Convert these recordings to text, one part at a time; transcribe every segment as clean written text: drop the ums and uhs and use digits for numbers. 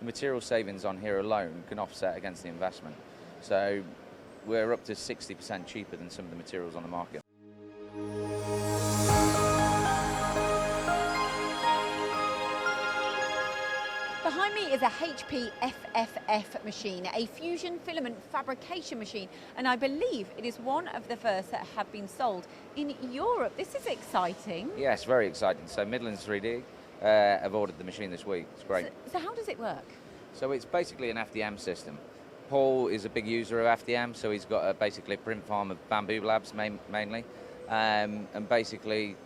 the material savings on here alone can offset against the investment. So we're up to 60% cheaper than some of the materials on the market. Behind me is a HP FFF machine, a fusion filament fabrication machine, and I believe it is one of the first that have been sold in Europe. This is exciting. Yes, very exciting. So Midlands 3D have ordered the machine this week. It's great. So how does it work? So it's basically an FDM system. Paul is a big user of FDM, so he's got basically a print farm of bamboo labs mainly, and basically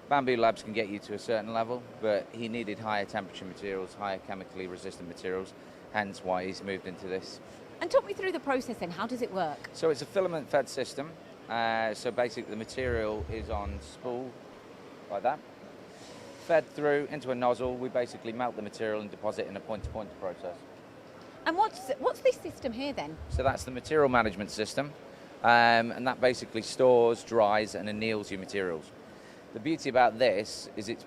bamboo labs can get you to a certain level, but he needed higher temperature materials, higher chemically resistant materials, hence why he's moved into this. And talk me through the process then, how does it work? So it's a filament fed system, so basically the material is on spool, like that, fed through into a nozzle. We basically melt the material and deposit in a point-to-point process. And what's this system here then? So that's the material management system, and that basically stores, dries and anneals your materials. The beauty about this is it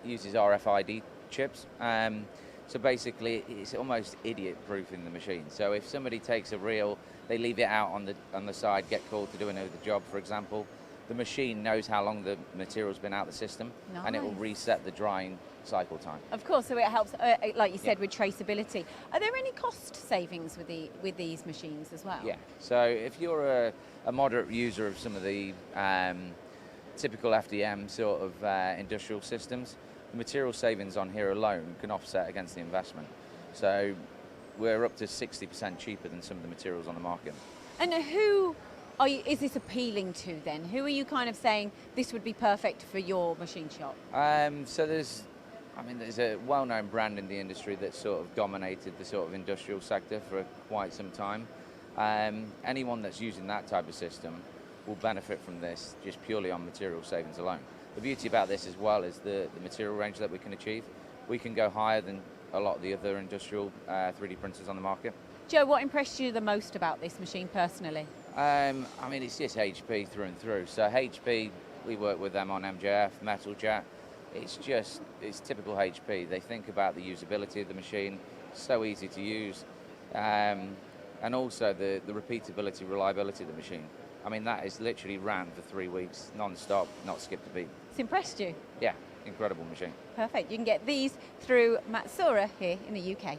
uses RFID chips, so basically it's almost idiot-proofing the machine. So if somebody takes a reel, they leave it out on the side, get called to do another job, for example, the machine knows how long the material's been out of the system, Nice. and it will reset the drying cycle time. Of course, so it helps, like you said, with traceability. Are there any cost savings with these machines as well? Yeah, so if you're a moderate user of some of the typical FDM sort of industrial systems, the material savings on here alone can offset against the investment. So we're up to 60% cheaper than some of the materials on the market. And is this appealing to then? Who are you kind of saying this would be perfect for your machine shop? So there's a well-known brand in the industry that sort of dominated the sort of industrial sector for quite some time. Anyone that's using that type of system will benefit from this just purely on material savings alone. The beauty about this as well is the material range that we can achieve. We can go higher than a lot of the other industrial 3D printers on the market. Joe, what impressed you the most about this machine personally? It's just HP through and through. So HP, we work with them on MJF, Metal Jet. It's typical HP. They think about the usability of the machine, so easy to use, and also the repeatability, reliability of the machine. I mean, that is literally ran for 3 weeks, non-stop, not skipped a beat. It's impressed you? Yeah, incredible machine. Perfect. You can get these through Matsuura here in the UK.